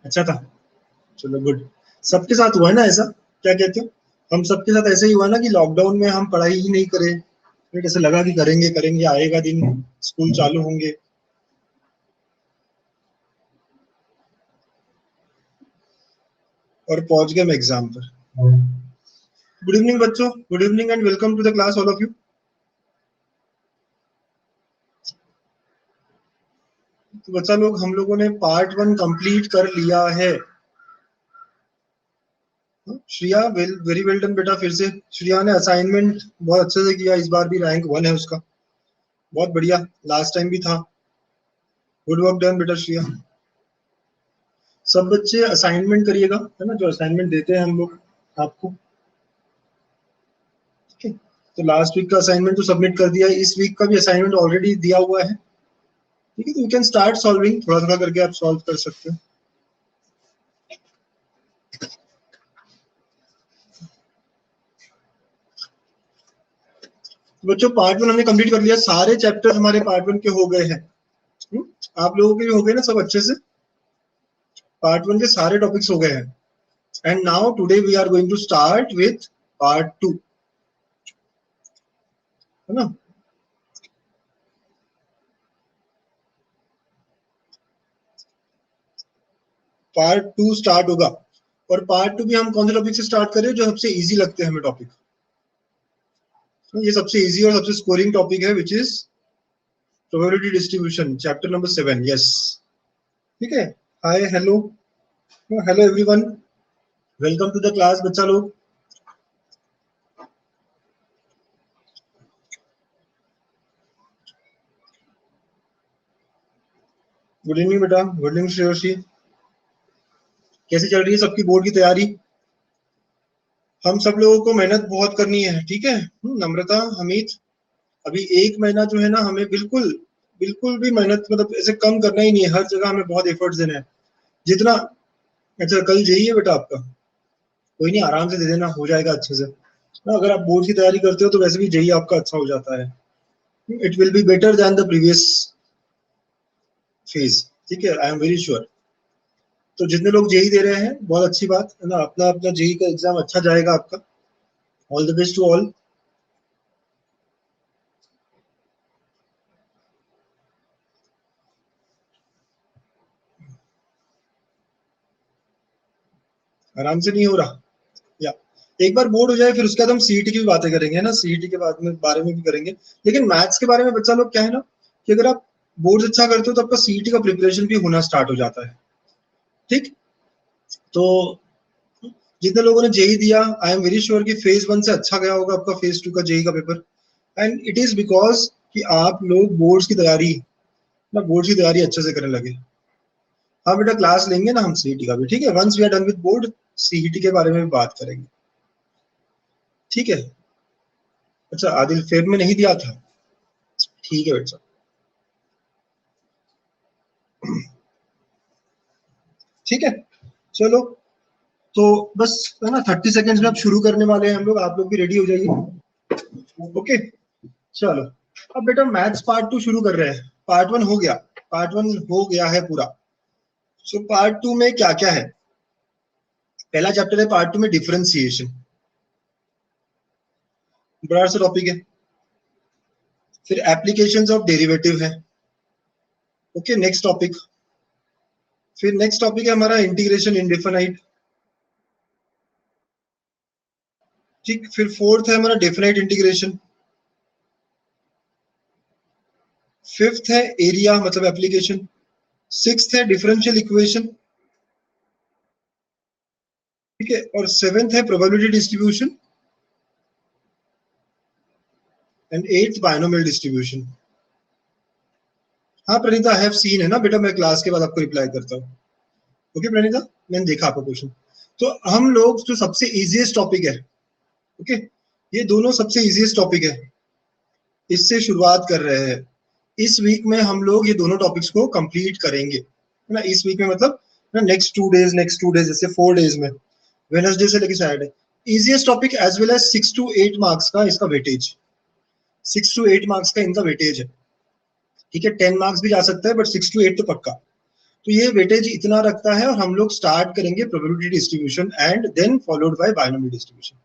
अच्छा था, चलो गुड। सबके साथ हुआ है ना ऐसा, क्या कहते हो? हम सबके साथ ऐसे ही हुआ ना कि लॉकडाउन में हम पढ़ाई ही नहीं करे, फिर ऐसे लगा कि करेंगे करेंगे, आएगा दिन स्कूल चालू होंगे। और पहुंच गए हम एग्जाम पर। गुड इवनिंग बच्चों, good evening and welcome to the class all of you. तो बच्चा लोग, हम लोगों ने पार्ट 1 कंप्लीट कर लिया है। श्रिया वेरी वेल डन बेटा। फिर से श्रिया ने असाइनमेंट बहुत अच्छे से किया, इस बार भी रैंक 1 है उसका, बहुत बढ़िया। लास्ट टाइम भी था। गुड वर्क डन बेटा श्रिया। सब बच्चे असाइनमेंट करिएगा, है ना, जो असाइनमेंट देते हैं हम लोग आपको। ठीक है, तो लास्ट वीक का असाइनमेंट तो सबमिट कर दिया है, इस वीक का भी असाइनमेंट ऑलरेडी दिया हुआ है। ठीक है, तो यू कैन स्टार्ट सॉल्विंग, थोड़ा थोड़ा करके आप सॉल्व कर सकते हो। बच्चों पार्ट 1 हमने कंप्लीट कर लिया, सारे चैप्टर हमारे पार्ट 1 के हो गए हैं। आप लोगों के भी हो गए ना सब अच्छे से? पार्ट 1 के सारे टॉपिक्स हो गए हैं। And now today we are going to start with part 2, है ना। पार्ट 2 स्टार्ट होगा, और पार्ट 2 भी हम कौन से टॉपिक से स्टार्ट करें जो सबसे इजी लगते हैं हमें टॉपिक। ये सबसे इजी और सबसे स्कोरिंग टॉपिक है, which is probability distribution, chapter number 7। Yes, ठीक है। Hi, hello, hello everyone, welcome to the class बच्चा लोग। गुड इवनिंग बेटा, गुड इवनिंग श्रेयोशी। कैसे चल रही है सबकी बोर्ड की तैयारी? हम सब लोगों को मेहनत बहुत करनी है, ठीक है। नम्रता, हमीद, अभी 1 महीना जो है ना, हमें बिल्कुल बिल्कुल भी मेहनत मतलब ऐसे कम करना ही नहीं है, हर जगह हमें बहुत एफर्ट्स देना है जितना। अच्छा, कल जेई है बेटा आपका? कोई नहीं, आराम से दे देना, हो जाएगा अच्छे से ना। अगर आप बोर्ड की तैयारी करते हो तो वैसे भी जेई आपका अच्छा हो जाता है। It will be better than the previous phase, ठीक है, आई एम वेरी श्योर। तो जितने लोग जेई दे रहे हैं, बहुत अच्छी बात है ना, अपना अपना जेई का एग्जाम अच्छा जाएगा आपका। All the best to all. आराम से नहीं हो रहा या? एक बार बोर्ड हो जाए फिर उसके बाद हम सीईटी की भी बातें करेंगे ना, सीईटी के बाद में बारे में भी करेंगे। लेकिन मैथ्स के बारे में बच्चा लोग क्या है ना, कि अगर आप बोर्ड अच्छा करते हो तो आपका सीईटी का प्रिपरेशन भी होना स्टार्ट हो जाता है। ठीक, तो जितने लोगों ने जेई दिया, आई एम वेरी श्योर कि फेज 1 से अच्छा गया होगा आपका फेज 2 का जेई का paper. And it is because कि आप लोग बोर्ड्स की तैयारी ना, बोर्ड की तैयारी अच्छे से करने लगे। हाँ बेटा, क्लास लेंगे ना हम सीईटी का भी, ठीक है। Once we are done with board, CET के बारे में भी बात करेंगे, ठीक है। अच्छा, आदिल फेब में नहीं दिया था, ठीक है बेटा, ठीक है। चलो, तो बस है ना, 30 सेकेंड्स में अब शुरू करने वाले हैं हम लोग, आप लोग भी रेडी हो जाइए। ओके, चलो। अब बेटा मैथ्स पार्ट 2 शुरू कर रहे हैं। पार्ट 1 हो गया, पार्ट 1 हो गया है पूरा। सो पार्ट 2 में क्या क्या है? पहला चैप्टर है पार्ट 2 में डिफरेंशिएशन, बड़ा सा टॉपिक है। फिर एप्लीकेशंस ऑफ डेरिवेटिव है। Okay, next topic. फिर नेक्स्ट टॉपिक है हमारा इंटीग्रेशन इंडेफिनाइट, ठीक। फिर फोर्थ है हमारा डेफिनाइट इंटीग्रेशन। फिफ्थ है एरिया मतलब एप्लीकेशन। सिक्स्थ है डिफरेंशियल इक्वेशन, ठीक है। और सेवेंथ है probability distribution. And eighth binomial distribution. हाँ प्रणीता, आई हैव सीन है ना बेटा, मैं क्लास के बाद आपको रिप्लाई करता हूँ। ओके प्रणीता, मैंने देखा आपका क्वेश्चन। तो हम लोग जो सबसे इजीएस्ट टॉपिक है, ओके, ये दोनों सबसे इजीएस्ट टॉपिक है, इससे शुरुआत कर रहे हैं। इस वीक में हम लोग ये दोनों टॉपिक्स को कंप्लीट करेंगे, है ना। इस वीक में मतलब नेक्स्ट टू डेज जैसे 4 डेज में, वेडनेसडे से लेकर Saturday. Easiest topic as well as 6 to 8 marks का इसका वेटेज, 6 to 8 मार्क्स का इनका वेटेज है, ठीक है। 10 मार्क्स भी जा सकता है बट 6 to 8 तो पक्का। तो ये वेटेज इतना रखता है और हम लोग स्टार्ट करेंगे probability distribution and then followed by binomial distribution.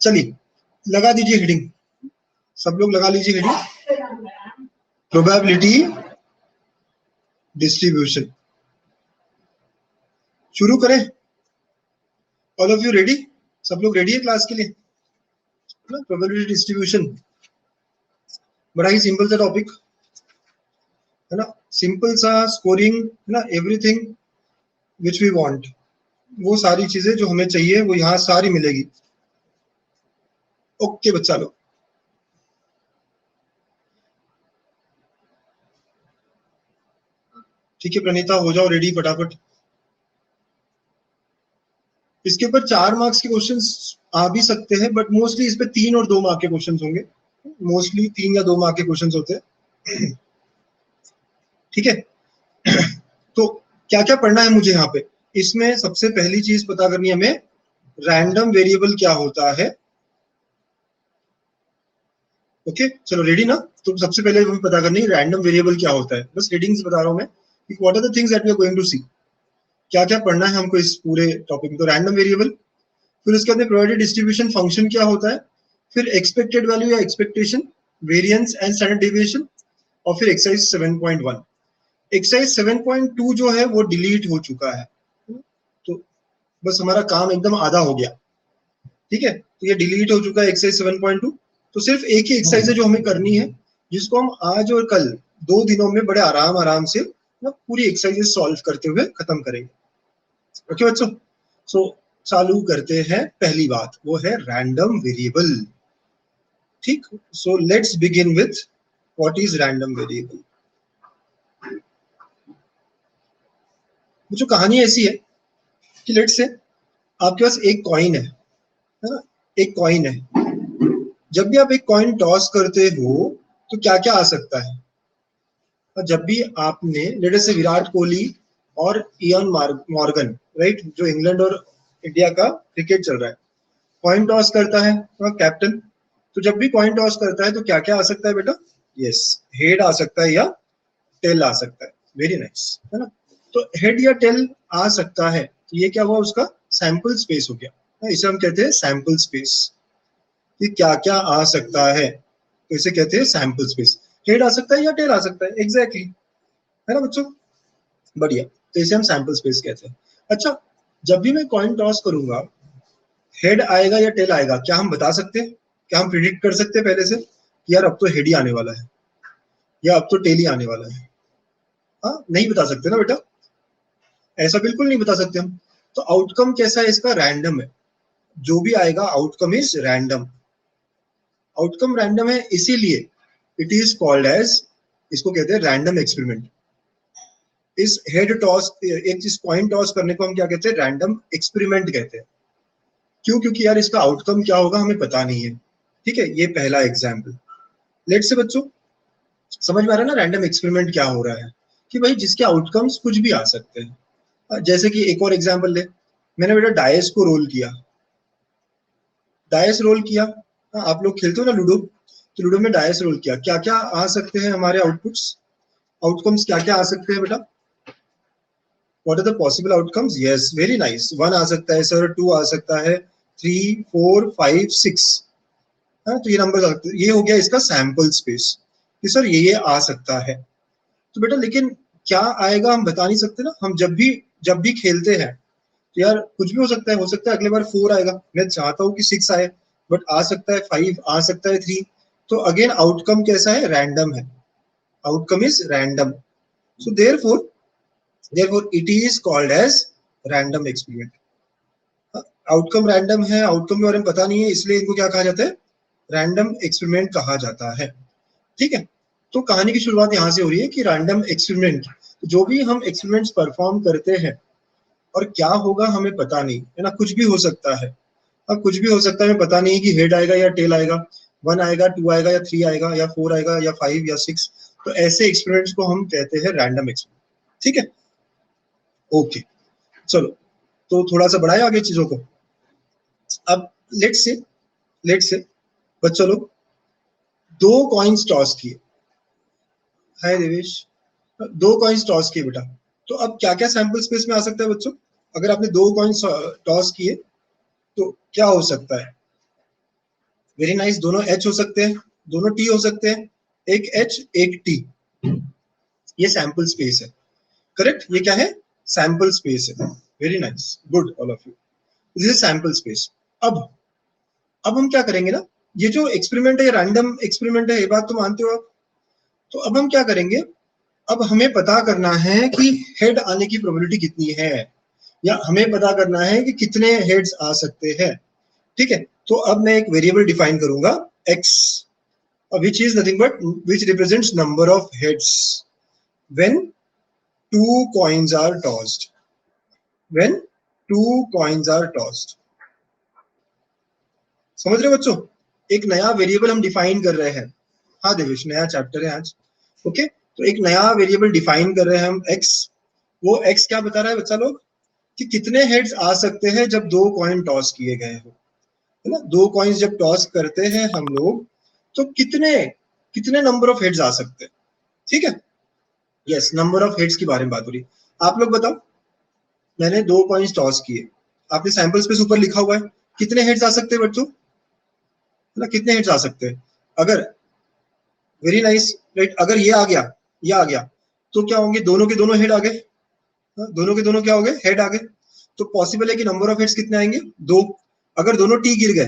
चलिए लगा दीजिए हेडिंग, सब लोग लगा लीजिए हेडिंग प्रोबेबिलिटी डिस्ट्रीब्यूशन। शुरू करें? All of you ready? सब लोग रेडी है क्लास के लिए? प्रोबेबिलिटी डिस्ट्रीब्यूशन बड़ा ही सिंपल सा टॉपिक है ना, सिंपल सा स्कोरिंग है ना, एवरीथिंग विच वी वांट, वो सारी चीजें जो हमें चाहिए वो यहाँ सारी मिलेगी। ओके बच्चा लोग, ठीक है प्रणीता हो जाओ रेडी फटाफट। इसके ऊपर 4 मार्क्स के क्वेश्चंस आ भी सकते हैं, बट मोस्टली इस पे 3 और 2 मार्क के क्वेश्चंस होंगे, मोस्टली 3 या 2 मार्क के क्वेश्चंस होते हैं, ठीक है। तो क्या क्या पढ़ना है मुझे यहाँ पे? इसमें सबसे पहली चीज पता करनी है हमें, रैंडम वेरिएबल क्या होता है। ओके चलो रेडी ना? तो सबसे पहले हमें पता करनी है रैंडम वेरिएबल क्या होता है, बस हेडिंग्स बता रहा हूं मैं, what are the things that we are going to see, क्या क्या पढ़ना है हमको इस पूरे टॉपिक में। तो रैंडम वेरिएबल, फिर उसके बाद प्रोबेबिलिटी डिस्ट्रीब्यूशन फंक्शन क्या होता है, फिर एक्सपेक्टेड वैल्यू या expectation, variance and standard deviation, और फिर एक्सरसाइज 7.1। एक्सरसाइज 7.2 जो है वो डिलीट हो चुका है, तो बस हमारा काम एकदम आधा हो गया, ठीक है। तो ये डिलीट हो चुका है एक्सरसाइज 7.2। तो सिर्फ एक ही एक्सरसाइज है जो हमें करनी है, जिसको हम आज और कल 2 दिनों में बड़े आराम आराम से ना पूरी एक्सरसाइज सॉल्व करते हुए खत्म करेंगे। ओके बच्चों, सो चालू करते हैं। पहली बात वो है रैंडम वेरिएबल, ठीक। So let's begin with what is random variable. जो कहानी ऐसी है कि लेट्स से आपके पास एक कॉइन है ना, एक कॉइन है। जब भी आप एक कॉइन टॉस करते हो तो क्या क्या आ सकता है? और जब भी आपने लेट से विराट कोहली और इयान मॉर्गन, राइट, जो इंग्लैंड और इंडिया का क्रिकेट चल रहा है, कॉइन टॉस करता है कैप्टन, तो जब भी कॉइन टॉस करता है तो क्या क्या आ सकता है बेटा? यस, हेड आ सकता है या टेल आ सकता है। वेरी नाइस, है ना। तो हेड या टेल आ सकता है, तो ये क्या हुआ, उसका सैंपल स्पेस हो गया। इसे हम कहते हैं सैंपल स्पेस, कि क्या क्या आ सकता है, तो इसे कहते हैं सैंपल स्पेस। हेड आ सकता है या टेल आ सकता है, एग्जैक्टली, है ना बच्चों, बढ़िया। तो इसे हम सैंपल स्पेस कहते हैं। अच्छा, जब भी मैं कॉइन टॉस करूंगा, हेड आएगा या टेल आएगा, क्या हम बता सकते हैं? क्या हम प्रिडिक्ट कर सकते हैं पहले से कि यार अब तो हेड ही आने वाला है या अब तो टेल ही आने वाला है? हाँ, नहीं बता सकते ना बेटा, ऐसा बिल्कुल नहीं बता सकते हम। तो आउटकम कैसा है इसका? रैंडम है, जो भी आएगा outcome is random. Outcome random है, इसीलिए इट इज कॉल्ड एज, इसको कहते हैं रैंडम एक्सपेरिमेंट। इस हेड टॉस, एक चीज कॉइन टॉस करने को हम क्या कहते हैं? रैंडम एक्सपेरिमेंट कहते हैं। क्यों? क्योंकि यार इसका आउटकम क्या होगा हमें पता नहीं है, ठीक है। ये पहला एग्जाम्पल। लेट से बच्चों समझ में आ रहा है ना रैंडम एक्सपेरिमेंट क्या हो रहा है, कि भाई जिसके आउटकम्स कुछ भी आ सकते हैं। जैसे कि एक और एग्जाम्पल ले, मैंने बेटा डायस को रोल किया, डायस रोल किया। आप लोग खेलते हो ना लूडो, तो लूडो में डायस रोल किया, क्या क्या आ सकते हैं हमारे आउटपुट्स, आउटकम्स क्या क्या आ सकते हैं बेटा? What are the possible outcomes? Yes, very nice. 1 आ सकता है सर, 2 आ सकता है, 3 4 5 6, तो ये नंबर, ये हो गया इसका सैंपल स्पेस कि सर ये आ सकता है। तो बेटा लेकिन क्या आएगा हम बता नहीं सकते ना। हम जब भी खेलते हैं तो यार कुछ भी हो सकता है अगले बार 4 आएगा, मैं चाहता हूँ कि 6 आए, बट आ सकता है 5, आ सकता है 3। तो अगेन आउटकम कैसा है? रैंडम है, outcome is random. So therefore it is called as random experiment. Outcome random है, आउटकम के बारे में पता नहीं है, इसलिए इनको क्या कहा जाता है? रैंडम एक्सपेरिमेंट कहा जाता है, ठीक है। तो कहानी की शुरुआत यहाँ से हो रही है कि रैंडम एक्सपेरिमेंट, जो भी हम एक्सपेरिमेंट्स परफॉर्म करते हैं और क्या होगा हमें पता नहीं है ना, कुछ भी हो सकता है। अब कुछ भी हो सकता है, हमें पता नहीं कि हेड आएगा या टेल आएगा, 1 आएगा, 2 आएगा या 3 आएगा या 4 आएगा या 5 या 6। तो ऐसे एक्सपेरिमेंट्स को हम कहते हैं रैंडम एक्सपेरिमेंट, ठीक है। ओके चलो, तो थोड़ा सा बढ़ाए आगे चीजों को। अब लेट से बच्चों लोग 2 कॉइन्स टॉस किए। हाय देवेश, 2 कॉइन्स टॉस किए बेटा, तो अब क्या क्या सैंपल स्पेस में आ सकता है बच्चों? अगर आपने 2 कॉइन्स टॉस किए तो क्या हो सकता है? वेरी नाइस, दोनों एच हो सकते हैं, दोनों टी हो सकते हैं, एक एच एक टी, ये सैंपल स्पेस है। करेक्ट, ये क्या है? सैंपल स्पेस है। Very nice, good all of you, this is sample space. अब हम क्या करेंगे ना, ये जो एक्सपेरिमेंट है, रैंडम एक्सपेरिमेंट है, ये बात तो मानते हो आप? तो अब हम क्या करेंगे, अब हमें पता करना है कि हेड आने की प्रोबेबिलिटी कितनी है, या हमें पता करना है कि कितने हेड्स आ सकते हैं। ठीक है, तो अब मैं एक वेरिएबल डिफाइन करूंगा x, which is nothing but which represents number of heads when two coins are tossed, when two coins are tossed। समझ रहे हो बच्चों? एक नया वेरिएबल हम डिफाइन कर रहे हैं। हाँ देवेश, नया चैप्टर है आज। ओके, तो एक नया वेरिएबल डिफाइन कर रहे हैं हम x। वो x क्या बता रहा है बच्चा लोग? कि कितने हेड्स आ सकते हैं जब 2 कॉइन टॉस किए गए हो, है ना? 2 कॉइन्स जब टॉस करते हैं हम लोग, तो कितने कितने नंबर ऑफ हेड्स आ सकते हैं। ठीक है, यस, नंबर ऑफ हेड्स की बारे में बात हो रही है। आप लोग बताओ, मैंने 2 कॉइन्स टॉस किए, आपने सैंपल स्पेस ऊपर लिखा हुआ है, कितने हेड्स आ सकते हैं बच्चों? है ना, कितने हेड्स आ सकते हैं? अगर, वेरी नाइस, राइट, अगर ये आ गया, ये आ गया, तो क्या होंगे? दोनों के दोनों हेड आ गए। दोनों के दोनों क्या हो गए? हेड आ गए। तो पॉसिबल है कि नंबर ऑफ हेड्स कितने आएंगे? 2। अगर दोनों टी गिर गए,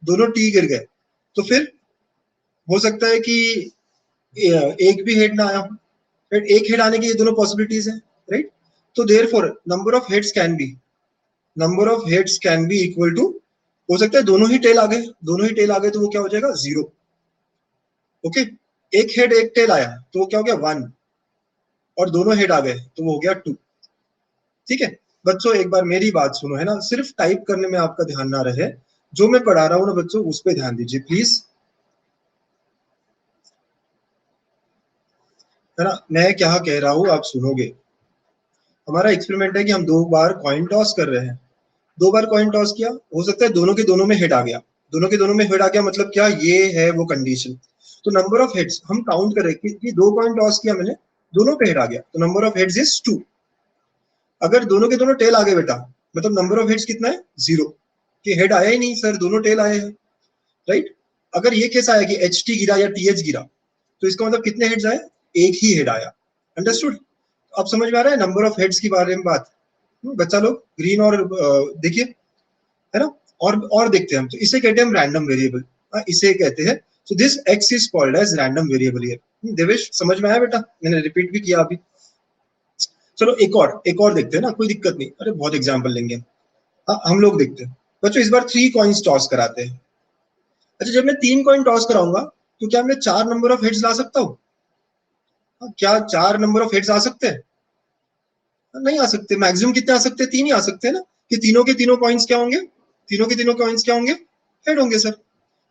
दोनों टी गिर गए, तो फिर हो सकता है कि एक भी हेड ना आया हो। राइट, एक हेड आने की ये दोनों पॉसिबिलिटीज है। राइट, तो therefore number of heads can be, number of heads can be equal to, हो सकता है दोनों ही टेल आ गए, दोनों ही टेल आ गए तो वो क्या हो जाएगा? 0। ओके, एक हेड एक टेल आया तो वो क्या हो गया? 1, और दोनों हेड आ गए तो वो हो गया 2। ठीक है बच्चों, एक बार मेरी बात सुनो, है ना, सिर्फ टाइप करने में आपका ध्यान ना रहे, जो मैं पढ़ा रहा हूँ ना बच्चों, उस पर ध्यान दीजिए प्लीज, है ना। मैं क्या कह रहा हूँ आप सुनोगे। हमारा एक्सपेरिमेंट है कि हम 2 बार कॉइन टॉस कर रहे हैं, 2 बार कॉइन टॉस किया, हो सकता है दोनों के दोनों में हेड आ गया, दोनों के दोनों में हेड आ गया, मतलब क्या? ये है वो कंडीशन। तो नंबर ऑफ हेड्स हम काउंट करें कि 2 कॉइन टॉस किया मैंने, दोनों पे हेड आ गया, तो नंबर ऑफ हेड्स इज 2। अगर दोनों के दोनों टेल आ गए बेटा, मतलब नंबर ऑफ हेड्स कितना है? 0, कि हेड आया ही नहीं सर, दोनों टेल आए हैं। राइट, अगर ये केस आया कि एच टी गिरा या टी एच गिरा, तो इसका मतलब कितने हेड्स आए? एक ही हेड आया। अंडरस्टूड? अब समझ में आ रहा है नंबर ऑफ हेड्स के बारे में बात? बच्चा लोग ग्रीन और देखिए, है ना, और देखते हैं हम, तो इसे कहते हैं हम रैंडम वेरिएबल, इसे कहते हैं। So this x is called as random variable here. Devesh समझ में आया बेटा? मैंने रिपीट भी किया अभी। चलो एक और देखते हैं ना, कोई दिक्कत नहीं, अरे बहुत एग्जांपल लेंगे हम लोग देखते हैं बच्चों, इस बार 3 कॉइन्स टॉस कराते हैं। अच्छा, जब मैं 3 कॉइन टॉस कराऊंगा तो क्या मैं 4 नंबर ऑफ हेड्स ला सकता हूँ? क्या 4 नंबर ऑफ हेड्स आ सकते हैं? नहीं आ सकते। मैक्सिमम कितने आ सकते हैं? 3 ही आ सकते हैं ना, कि तीनों के तीनों कॉइन्स क्या होंगे? तीनों के तीनों कॉइन्स क्या होंगे? हेड होंगे सर।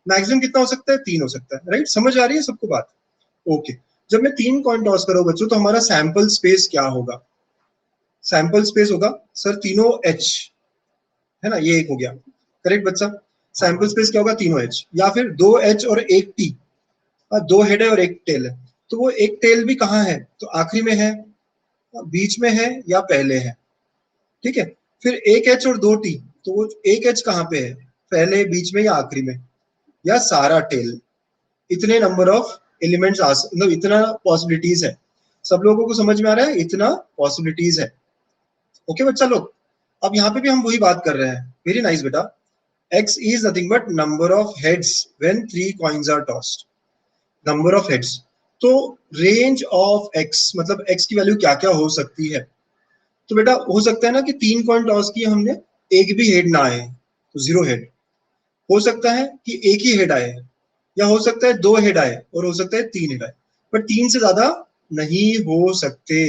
मैक्सिमम कितना हो सकता है? 3 हो सकता है। राइट, समझ आ रही है सबको बात? ओके, जब मैं 3 कॉइन टॉस करूँ बच्चों, तो हमारा सैंपल स्पेस क्या होगा? सैंपल स्पेस होगा सर तीनों एच, है ना, ये एक हो गया। करेक्ट बच्चा, सैंपल स्पेस क्या होगा? तीनों एच, या फिर 2 एच और एक टी। 2 हेड है और एक टेल है, तो वो एक टेल भी कहाँ है? तो आखिरी में है, बीच में है, या पहले है। ठीक है, फिर एक एच और 2 टी, तो वो एक एच कहाँ पे है? पहले, बीच में, या आखिरी में, या सारा टेल? इतने नंबर ऑफ एलिमेंट्स, मतलब इतना पॉसिबिलिटीज है। सब लोगों को समझ में आ रहा है? इतना पॉसिबिलिटीज है। ओके बच्चा लोग, अब यहाँ पे भी हम वही बात कर रहे हैं। वेरी नाइस बेटा, x is nothing but number of heads when 3 coins are tossed, number of heads. तो रेंज ऑफ x, मतलब x की वैल्यू क्या क्या हो सकती है? तो बेटा हो सकता है ना कि 3 कॉइन टॉस किए हमने, एक भी हेड ना आए तो 0 हेड। हो सकता है कि एक ही हेड आए, या हो सकता है 2 हेड आए, और हो सकता है 3 हेड आए, पर 3 से ज्यादा नहीं हो सकते।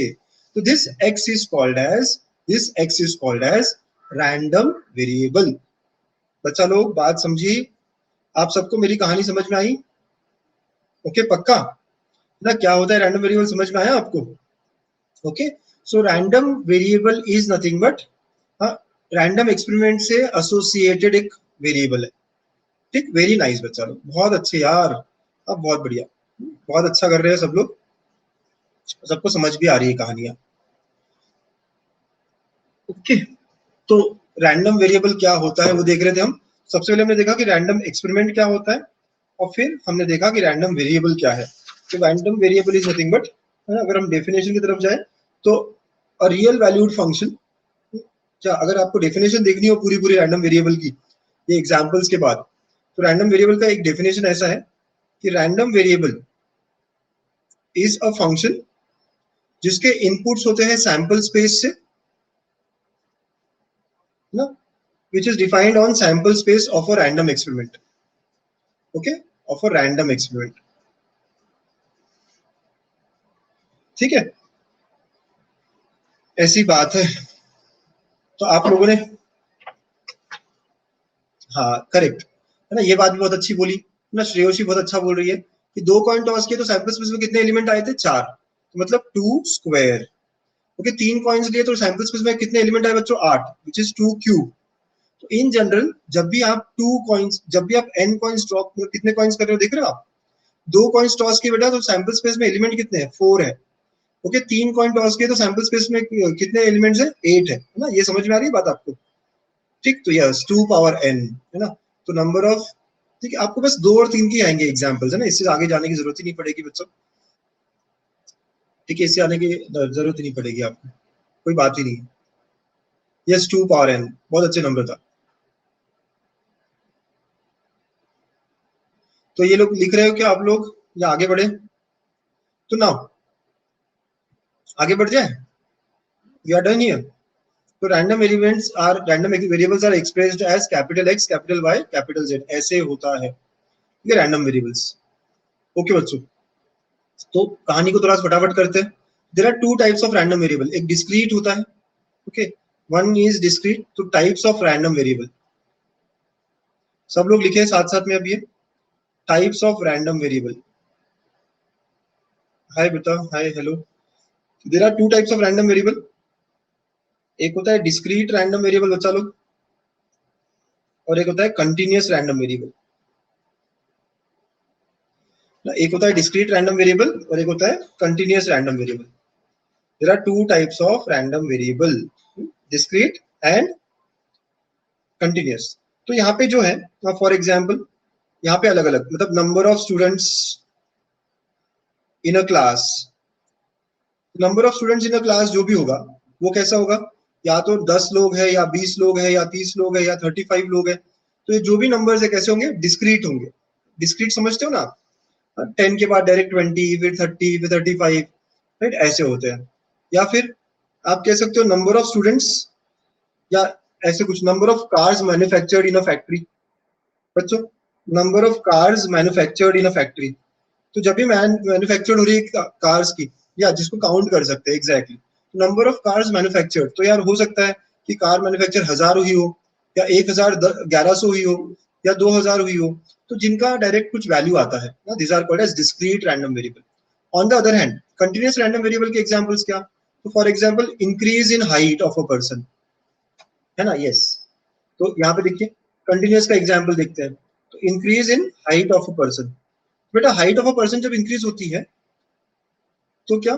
तो this x is called as random variable. बच्चा लोग बात समझिए, आप सबको मेरी कहानी समझ में आई? ओके पक्का ना? क्या होता है रैंडम वेरिएबल, समझ में आया आपको? Okay, so random variable is nothing but, random experiment से एसोसिएटेड एक वेरिएबल है। ठीक, वेरी नाइस बच्चा लोग, बहुत अच्छे यार, अब बहुत बढ़िया, बहुत अच्छा कर रहे हैं सब लोग, सबको समझ भी आ रही है कहानियां। ओके, तो रैंडम वेरिएबल क्या होता है वो देख रहे थे हम। सबसे पहले हमने देखा कि रैंडम एक्सपेरिमेंट क्या होता है, और फिर हमने देखा कि रैंडम वेरिएबल क्या है। तो random variable is nothing but, अगर हम डेफिनेशन की तरफ जाए तो अ रियल वैल्यूड फंक्शन। क्या अगर आपको डेफिनेशन देखनी हो पूरी पूरी रैंडम वेरिएबल की ये एग्जांपल्स के बाद, तो रैंडम वेरिएबल का एक डेफिनेशन ऐसा है कि random variable is a function जिसके इनपुट्स होते हैं सैंपल स्पेस से ना, which is defined on sample space of a random experiment. Okay, of a random experiment. ठीक है, ऐसी बात है। तो आप लोगों ने, हाँ करेक्ट है ना, ये बात भी बहुत अच्छी बोली ना, श्रेयोशी बहुत अच्छा बोल रही है कि 2 कॉइन टॉस किए तो सैंपल स्पेस में कितने एलिमेंट आए थे, 4, तो मतलब 2 स्क्वायर। ओके, 3 कॉइन्स लिए तो सैंपल स्पेस में कितने एलिमेंट आए बच्चों, 8, विच इज 2 क्यूब। तो इन जनरल जब भी आप 2 कॉइन्स, जब भी आप n कॉइन्स ड्रॉप, कितने कॉइन्स कर रहे हो देख रहे हो आप, 2 कॉइन्स टॉस किए बेटा तो सैंपल स्पेस में एलिमेंट कितने हैं, 4 है। ओके, 3 कॉइन टॉस किए तो सैंपल स्पेस में कितने एलिमेंट्स है, 8 है ना, ये समझ में आ रही है बात आपको। ठीक, तो यस 2 पावर n है ना, तो नंबर ऑफ, ठीक है, आपको बस 2 और 3 की आएंगे एग्जांपल्स है ना, इससे आगे जाने की जरूरत ही नहीं पड़ेगी बच्चों। ठीक है, इससे आने की जरूरत ही नहीं पड़ेगी आपको, कोई बात ही नहीं। यस 2 पावर n बहुत अच्छे नंबर था। तो ये लोग लिख रहे हो क्या आप लोग, या आगे बढ़े, तो नाउ आगे बढ़ जाए, वी आर डन हियर। तो random variables are expressed as capital X capital Y capital Z, ऐसे होता है ये रैंडम वेरिएबल्स। ओके बच्चों, तो कहानी को थोड़ा फटाफट करते हैं। There are two types of random variable, एक डिस्क्रीट होता है, ओके, वन इज डिस्क्रीट। तो टाइप्स ऑफ रैंडम वेरिएबल सब लोग लिखे साथ साथ में अब ये types of random variable. Hi बेटा, hi hello. There are two types of random variable, एक होता है डिस्क्रीट रैंडम वेरिएबल बच्चा लोग, और एक होता है कंटिन्यूअस रैंडम वेरिएबल। एक होता है डिस्क्रीट रैंडम वेरिएबल और एक होता है continuous random variable. There are two types of random variable, discrete and continuous. तो यहाँ पे जो है, फॉर एग्जाम्पल यहाँ पे अलग अलग, मतलब number of students in a class, number of students in a class जो भी होगा वो कैसा होगा, या तो 10 लोग है या 20 लोग है या 30 लोग है या 35 लोग है। तो ये जो भी नंबर्स है कैसे होंगे, डिस्क्रीट होंगे। डिस्क्रीट समझते हो ना, 10 के बाद डायरेक्ट 20, फिर 30, फिर 35, राइट, ऐसे होते हैं। या फिर आप कह सकते हो नंबर ऑफ स्टूडेंट्स, या ऐसे कुछ, number of cars manufactured in a factory. बच्चों, number of cars manufactured in a factory, तो जब भी मैन्युफैक्चर्ड हो रही है कार्स की, या जिसको काउंट कर सकते हैं exactly, number of cars manufactured, तो यार हो सकता है कि कार मैन्युफैक्चर 1000 हुई हो, या 1100 हुई हो, या 2000 हुई हो, तो जिनका डायरेक्ट कुछ वैल्यू आता है ना, this are called as discrete random variable. On the other hand continuous random variable के एग्जांपल्स क्या, तो for example increase in height of a person, है ना, यस। तो यहाँ पे देखिए कंटिन्यूअस का एग्जांपल देखते हैं, तो increase in height of a person. बेटा हाइट ऑफ अ पर्सन जब इंक्रीज होती है तो क्या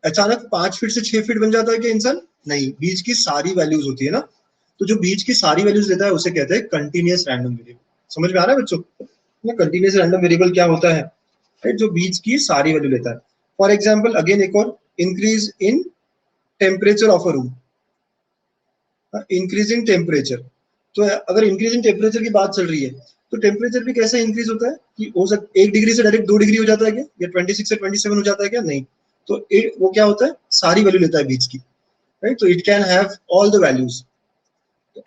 अचानक 5 फीट से 6 फीट बन जाता है क्या इंसान, नहीं, बीच की सारी वैल्यूज होती है ना, तो जो बीच की सारी वैल्यूज लेता है उसे कहते हैं कंटिन्यूअस रैंडम वेरिएबल। समझ में आ रहा है बच्चों, कंटिन्यूअस रैंडम वेरिएबल क्या होता है, राइट, जो बीच की सारी वैल्यू लेता है। फॉर एग्जाम्पल अगेन एक और, increase in temperature of a room, increasing temperature. तो अगर इंक्रीजिंग टेम्परेचर की बात चल रही है, तो टेम्परेचर भी कैसे इंक्रीज होता है, कि हो सकता 1 डिग्री से डायरेक्ट 2 डिग्री हो जाता है क्या, या 26 से 27 हो जाता है क्या, नहीं। तो वो क्या होता है, सारी वैल्यू लेता है बीच की, राइट, तो it can have all the values.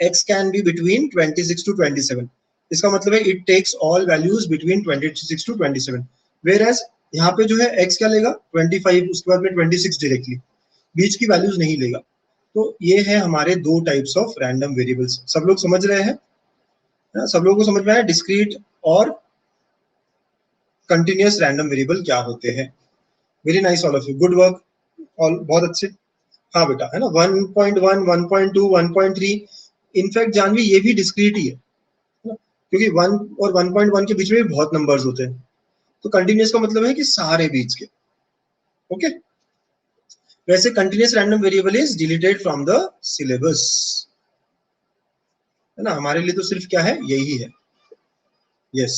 x can be between 26 to 27, इसका मतलब है it takes all values between 26 to 27, whereas यहाँ पे जो है x क्या लेगा 25, उसके बाद में 26 डायरेक्टली, बीच की वैल्यूज नहीं लेगा। तो ये है हमारे दो टाइप्स ऑफ रैंडम वेरिएबल्स, सब लोग समझ रहे हैं, सब लोगों को समझ में आया डिस्क्रीट और कंटिन्यूअस रैंडम वेरिएबल क्या होते हैं। Very nice all of you, good work, all बहुत अच्छे। हाँ बेटा, है ना, 1.1, 1.2, 1.3, इनफैक्ट जानवी ये भी डिस्क्रीट ही है ना? क्योंकि 1 और 1.1 के बीच में भी बहुत नंबर्स होते हैं। तो कंटिन्यूअस का मतलब है कि सारे बीच के, ओके वैसे continuous random variable is deleted from the syllabus, है ना, हमारे लिए तो सिर्फ क्या है, यही है। यस,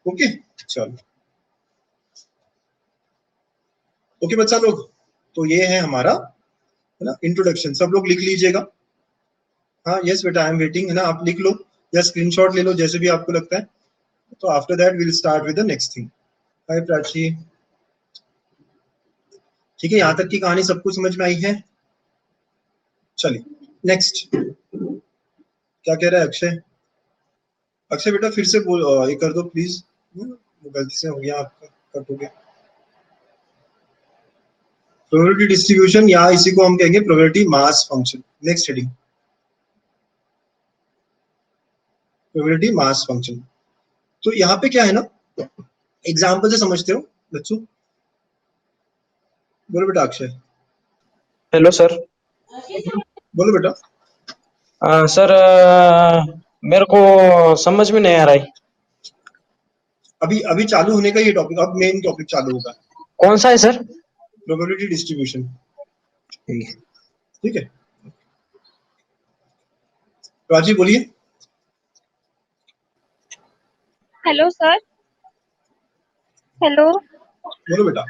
ओके, चलो ओके बच्चा लोग, तो ये है हमारा, है ना, इंट्रोडक्शन। सब लोग लिख लीजिएगा। हाँ यस बेटा, आई एम वेटिंग, है ना, आप लिख लो या स्क्रीनशॉट ले लो, जैसे भी आपको लगता है। तो after that will start with the next thing. Hi Prachi, ठीक है, यहाँ तक की कहानी सबको समझ में आई है। चलिए नेक्स्ट, क्या कह रहा है अक्षय? अक्षय बेटा फिर से बोल, ये कर दो प्लीज, वो गलती से हो गया आपका, कट हो गया। प्रोबेबिलिटी डिस्ट्रीब्यूशन, या इसी को हम कहेंगे probability mass function. Next heading, probability mass function. तो यहाँ पे क्या है ना, एग्जाम्पल से समझते हो बच्चों? बोलो बेटा अक्षय। Hello sir. बोलो बेटा। सर मेरे को समझ में नहीं आ रहा है। अभी अभी चालू होने का ये टॉपिक, अब मेन टॉपिक चालू होगा। कौन सा है सर? प्रोबेबिलिटी डिस्ट्रीब्यूशन, ठीक है। राजी बोलिए। Hello sir. हेलो बोलो बेटा।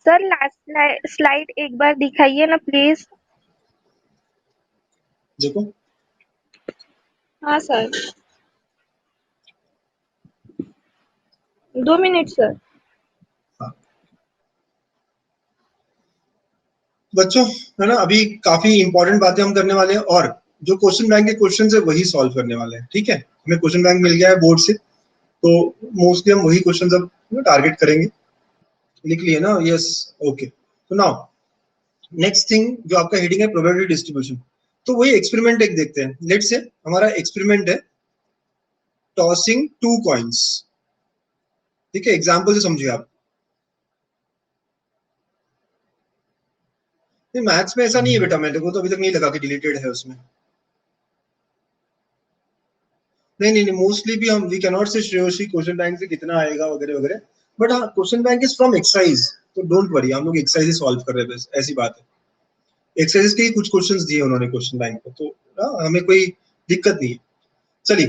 सर, लास्ट स्लाइड एक बार दिखाइए ना प्लीज। देखो, हाँ सर, 2 मिनट सर। हाँ बच्चों, है ना, अभी काफी इंपॉर्टेंट बातें हम करने वाले हैं, और जो क्वेश्चन बैंक के क्वेश्चन है वही सॉल्व करने वाले हैं, ठीक है। हमें क्वेश्चन बैंक मिल गया है बोर्ड से, तो मोस्टली हम वही क्वेश्चन अब टारगेट करेंगे। लिख लिए ना? Yes, okay. तो नाउ नेक्स्ट थिंग जो आपका हेडिंग है प्रोबेबिलिटी डिस्ट्रीब्यूशन, तो वही एक्सपेरिमेंट एक देखते हैं। लेट्स से हमारा एक्सपेरिमेंट है टॉसिंग 2 कॉइन्स, ठीक है, एग्जांपल से समझिए आप। नहीं, मैथ्स में ऐसा नहीं है बेटा, मेरे को तो अभी तक नहीं लगा कि डिलीटेड है उसमें। नहीं नहीं नहीं, मोस्टली भी हम वी कैन नॉट से श्रेयोशी क्वेश्चन बैंक से कितना आएगा वगैरह वगैरह, बट हाँ question bank is from exercise, तो डोंट वरी, हम लोग एक्सरसाइज सॉल्व कर रहे हैं बस, ऐसी बात है। एक्सरसाइज के ही कुछ क्वेश्चंस दिए उन्होंने क्वेश्चन बैंक को, तो हमें कोई दिक्कत नहीं है। चलिए,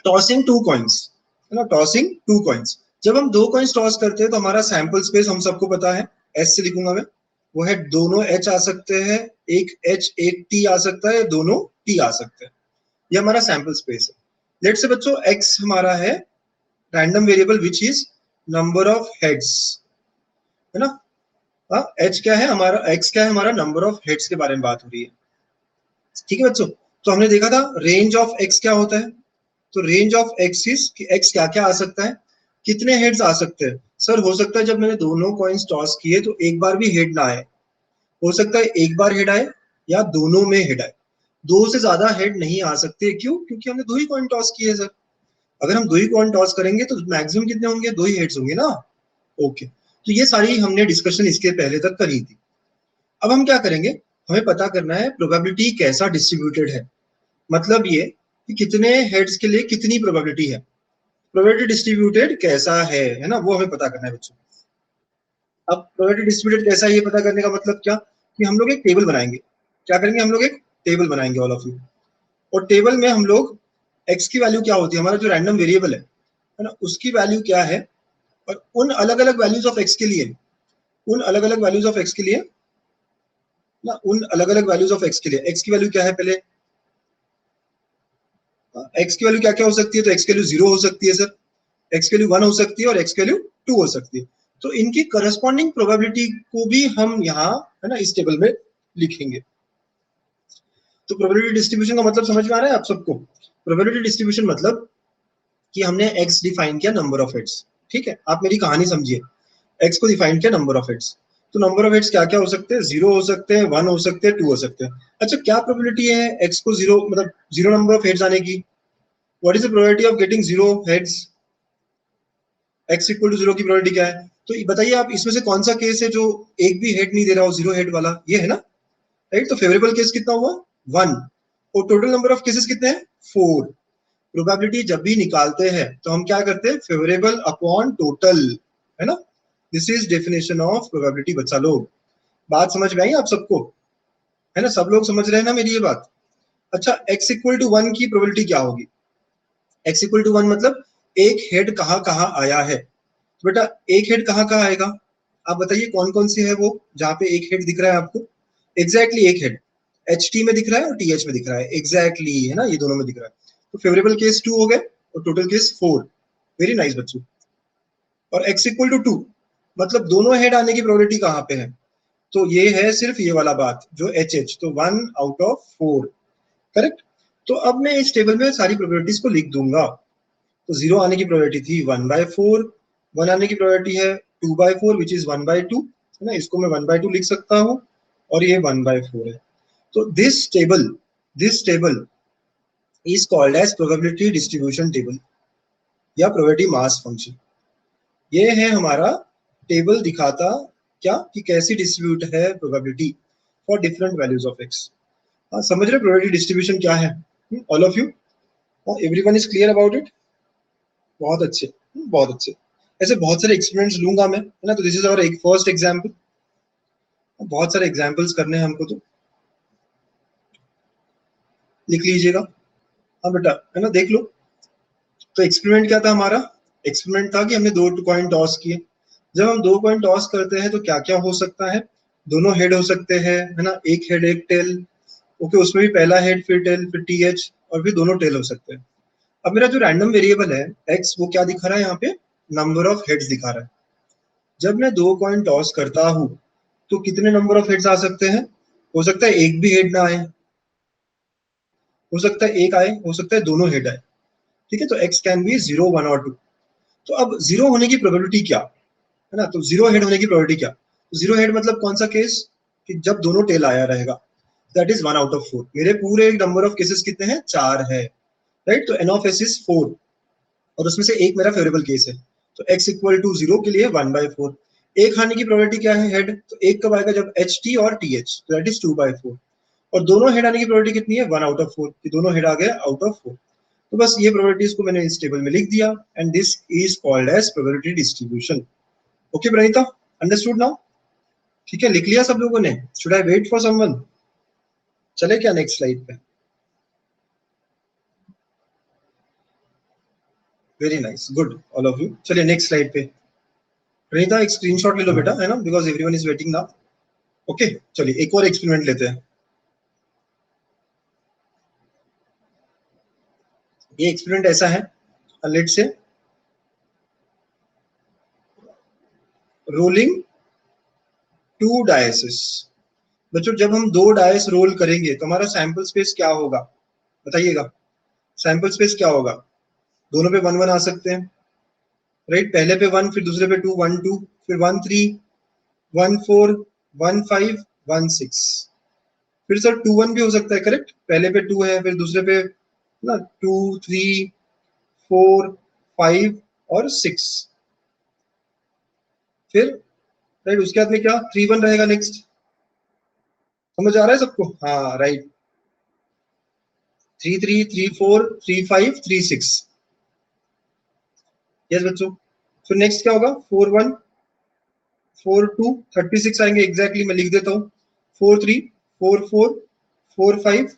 टॉसिंग 2 कॉइन्स, है ना, टॉसिंग 2 कॉइन्स। जब हम 2 कॉइन्स टॉस करते हैं तो हमारा सैंपल स्पेस हम सबको पता है, एस से लिखूंगा मैं, वो है दोनों एच आ सकते हैं, एक एच एक टी आ सकता है, दोनों टी आ सकते हैं, ये हमारा सैंपल स्पेस है। लेट से बच्चों एक्स हमारा है random variable which is number of heads, है ना। हाँ, एच क्या है हमारा, एक्स क्या है हमारा, नंबर ऑफ हेड्स के बारे में बात हो रही है, ठीक है बच्चों। तो हमने देखा था रेंज ऑफ एक्स क्या होता है, तो रेंज ऑफ एक्स इज कि एक्स क्या क्या आ सकता है, कितने हेड्स आ सकते हैं। सर हो सकता है जब मैंने दोनों कॉइन्स टॉस किए तो एक बार भी हेड ना आए, हो सकता है एक बार हेड आए या दोनों में हेड आए, दो से ज्यादा हेड नहीं आ सकते। क्यों? क्योंकि हमने दो ही कॉइन टॉस किए सर। अगर हम दो ही कॉइन टॉस करेंगे तो मैक्सिमम कितने होंगे, दो ही हेड्स होंगे ना। ओके, तो ये सारी हमने डिस्कशन इसके पहले तक करी थी। अब हम क्या करेंगे, हमें पता करना है प्रोबेबिलिटी कैसा डिस्ट्रीब्यूटेड है, मतलब ये कि कितने हेड्स के लिए कितनी प्रोबेबिलिटी है, प्रोबेबिलिटी डिस्ट्रीब्यूटेड कैसा है ना, वो हमें पता करना है बच्चों। अब प्रोबेबिलिटी डिस्ट्रीब्यूटेड कैसा है ये पता करने का मतलब क्या, कि हम लोग एक टेबल बनाएंगे। क्या करेंगे, हम लोग एक टेबल बनाएंगे ऑल ऑफ यू, और टेबल में हम लोग एक्स की वैल्यू क्या होती है, हमारा जो रैंडम वेरिएबल है ना, उसकी वैल्यू क्या है, और उन अलग अलग वैल्यूज ऑफ एक्स के लिए, उन अलग अलग वैल्यूज ऑफ एक्स के लिए ना, उन अलग अलग वैल्यूज ऑफ एक्स के लिए, एक्स की वैल्यू क्या है पहले, एक्स की वैल्यू क्या क्या हो सकती है, तो एक्स की वैल्यू 0 हो सकती है सर, एक्स की वैल्यू 1 हो सकती है, और एक्स की वैल्यू 2 हो सकती है। तो इनकी करस्पॉन्डिंग प्रोबेबिलिटी को भी हम यहाँ, है ना, इस टेबल में लिखेंगे। तो प्रोबेबिलिटी डिस्ट्रीब्यूशन का मतलब समझ में आ रहा है आप सबको? प्रोबेबिलिटी डिस्ट्रीब्यूशन मतलब कि हमने एक्स डिफाइन किया नंबर ऑफ हेड्स, ठीक है, आप मेरी कहानी समझिए। एक्स को डिफाइन किया नंबर ऑफ हेड्स, तो नंबर ऑफ हेड्स क्या क्या हो सकते हैं, 0 हो सकते हैं, 1 हो सकते हैं, 2 हो सकते हैं। अच्छा, क्या प्रोबेबिलिटी है एक्स को 0 मतलब 0 नंबर ऑफ हेड्स आने की? What is the probability of getting 0 heads? X equal to 0 की प्रोबेबिलिटी क्या है? तो बताइए आप, इसमें से कौन सा केस है जो एक भी हेड नहीं दे रहा हो, 0 हेड वाला, ये है ना, राइट। तो फेवरेबल केस कितना हुआ, 1, और टोटल नंबर ऑफ केसेस कितने हैं, 4। प्रोबेबिलिटी जब भी निकालते हैं तो हम क्या करते हैं, फेवरेबल अपॉन टोटल, है ना। This is definition of probability. बच्चा लोग बात समझ में आई आप सबको, है ना? सब लोग समझ रहे हैं ना मेरी ये बात? अच्छा, x इक्वल टू 1 की प्रोबेबिलिटी क्या होगी? x इक्वल टू 1 मतलब एक हेड कहाँ कहाँ आया है। तो बेटा एक हेड कहाँ कहाँ आएगा, आप बताइए कौन कौन सी है वो जहाँ पे एक हेड दिख रहा है आपको? एग्जैक्टली एक हेड HT में दिख रहा है और TH में दिख रहा है, एग्जैक्टली है ना, ये दोनों में दिख रहा है। तो फेवरेबल केस 2 हो गए और टोटल केस 4। वेरी नाइस बच्चों। और x इक्वल टू 2 मतलब दोनों हेड आने की प्रोबेबिलिटी कहाँ पे है? तो ये है सिर्फ ये वाला बात जो HH, तो 1 आउट ऑफ 4, करेक्ट। तो अब मैं इस टेबल में सारी प्रोबेबिलिटीज को लिख दूंगा। तो 0 आने की प्रोबेबिलिटी थी 1/4, 1 आने की प्रोबेबिलिटी है 2/4 विच इज 1/2, है ना, इसको मैं 1/2 लिख सकता हूँ और ये 1/4 है। तो this table is called as probability distribution table या प्रोबेबिलिटी मास फंक्शन। ये है हमारा टेबल दिखाता क्या कि कैसी डिस्ट्रीब्यूट है probability for different values of x। समझ रहे प्रोबेबिलिटी डिस्ट्रीब्यूशन क्या है? All of you, everyone is clear about it? बहुत अच्छे, बहुत अच्छे। ऐसे बहुत सारे एक्सपेरिमेंट्स लूंगा मैं, है ना। तो दिस इज आवर एक फर्स्ट एग्जांपल, बहुत सारे एग्जांपल्स करने हैं हमको, तो लिख लीजिएगा। हाँ बेटा, है ना, देख लो। तो एक्सपेरिमेंट क्या था हमारा? एक्सपेरिमेंट था कि हमने 2 कॉइन टॉस किए। जब हम 2 कॉइन टॉस करते हैं तो क्या क्या हो सकता है? दोनों हेड हो सकते हैं, है ना, एक हेड एक टेल। ओके, उसमें भी पहला हेड फिर टेल फिर TH और फिर दोनों टेल हो सकते हैं। अब मेरा जो रैंडम वेरिएबल है x, वो क्या दिखा रहा है यहाँ पे? नंबर ऑफ हेड्स दिखा रहा है। जब मैं 2 कॉइन टॉस करता हूं तो कितने नंबर ऑफ हेड्स आ सकते हैं? हो सकता है एक भी हेड ना आए, हो सकता है एक आए, हो सकता है दोनों हेड आए। ठीक है, तो x कैन बी 0, 1 और 2। तो अब 0 होने की प्रोबेबिलिटी क्या है ना? तो 0 हेड होने की प्रोबेबिलिटी क्या? 0 हेड मतलब कौन सा केस? कि जब दोनों टेल आया रहेगा, दैट इज 1 आउट ऑफ 4। मेरे पूरे नंबर ऑफ केसेस कितने हैं? 4 है, राइट। तो n ऑफ s इज 4 और उसमें से एक मेरा फेवरेबल केस है। तो x इक्वल टू 0 के लिए 1/4। एक आने की प्रोबेबिलिटी क्या है हेड? तो एक कब आएगा? जब HT और TH, तो दैट इज 2/4। और दोनों हेड आने की प्रोबेबिलिटी कितनी है? 1 आउट ऑफ 4, कि दोनों हेड आ गए आउट ऑफ 4। तो बस ये प्रोबेबिलिटीज को मैंने इस टेबल में लिख दिया and this is called as probability distribution. Okay Praneeta, understood now? ठीक है, लिख लिया सब लोगों ने? Should I wait for someone? चले क्या नेक्स्ट स्लाइड पे? Very nice, good all of you. चलिए नेक्स्ट स्लाइड पे। प्रणीता एक स्क्रीनशॉट ले लो बेटा, है ना, because everyone is waiting now. Okay, चलिए एक और एक्सपेरिमेंट लेते हैं। ये एक्सपेरिमेंट ऐसा है, लेट्स से रोलिंग 2 डायसेस। बच्चों जब हम 2 डायस रोल करेंगे तो हमारा सैंपल स्पेस क्या होगा? बताइएगा, सैंपल स्पेस क्या होगा? दोनों पे 1 1 आ सकते हैं, राइट। पहले पे 1, फिर दूसरे पे 2, 1 2, फिर 1 3, 1 4, 1 5, 1 6। फिर सर 2 1 भी हो सकता है, करेक्ट। पहले पे 2 है, फिर दूसरे पे ना 2 3 4 5 और 6। फिर राइट उसके बाद में क्या 3 1 रहेगा नेक्स्ट। समझ आ रहा है सबको? हाँ राइट, 3 3 3 4 3 5 3 6। यस बच्चों। फिर नेक्स्ट क्या होगा? 4 1 4 2 36 आएंगे एग्जैक्टली, मैं लिख देता हूँ। 4 3 4 4 4 5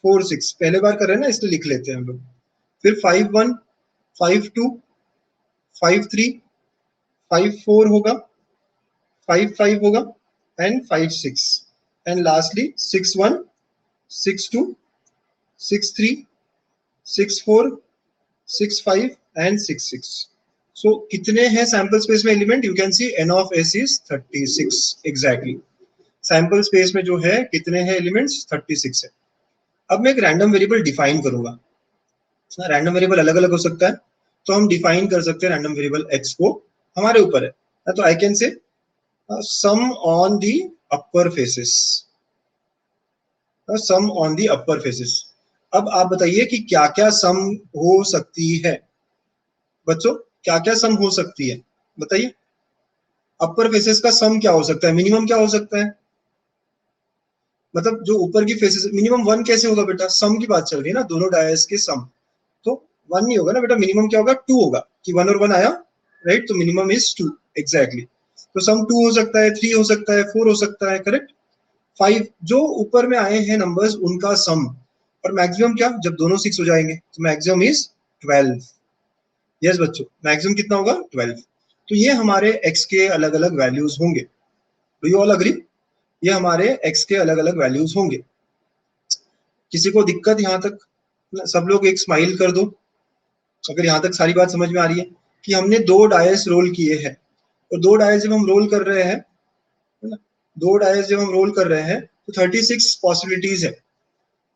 4 6। पहले बार कर रहे हैं ना, इसलिए लिख लेते हैं हम लोग। फिर 5 1 5 2 5 3 5 4 होगा, 5 5 होगा एंड 5 6 एंड लास्टली 6 1 6 2 6 3 6 4 6 5 एंड 6 6। सो कितने हैं सैंपल स्पेस में element? You can see n of s is 36 exactly. Sample space में जो है कितने हैं एलिमेंट्स? 36 है। अब मैं एक रैंडम वेरिएबल डिफाइन करूंगा। रैंडम वेरिएबल अलग अलग हो सकता है, तो हम डिफाइन कर सकते हैं रैंडम वेरिएबल x को, हमारे ऊपर है। तो I can say sum on the upper faces, sum on the upper faces. अब आप बताइए कि क्या क्या सम हो सकती है बच्चों? क्या क्या सम हो सकती है बताइए? अपर फेसेस का सम क्या हो सकता है? मिनिमम क्या हो सकता है? मतलब जो ऊपर की फेसेस, मिनिमम 1 कैसे होगा बेटा? सम की बात चल रही है ना, दोनों डायस के सम। तो 1 नहीं होगा ना बेटा, मिनिमम क्या होगा? 2 होगा, कि 1 और 1 आया, राइट। तो मिनिमम इज 2 एग्जैक्टली। तो सम 2 हो सकता है, 3 हो सकता है, 4 हो सकता है, करेक्ट। 5 जो ऊपर में आए हैं नंबर्स उनका सम, और मैक्सिमम क्या, जब दोनों 6 हो जाएंगे तो मैक्सिमम इज 12। यस बच्चों, मैक्सिमम कितना होगा, 12। तो ये हमारे x के अलग अलग वैल्यूज होंगे। Do you all agree? ये हमारे x के अलग अलग वैल्यूज होंगे। किसी को दिक्कत यहाँ तक? सब लोग एक स्माइल कर दो अगर यहाँ तक सारी बात समझ में आ रही है कि हमने 2 डायस रोल किए हैं, और 2 डायस जब हम रोल कर रहे हैं, है ना, 2 डायस जब हम रोल कर रहे हैं तो 36 पॉसिबिलिटीज है।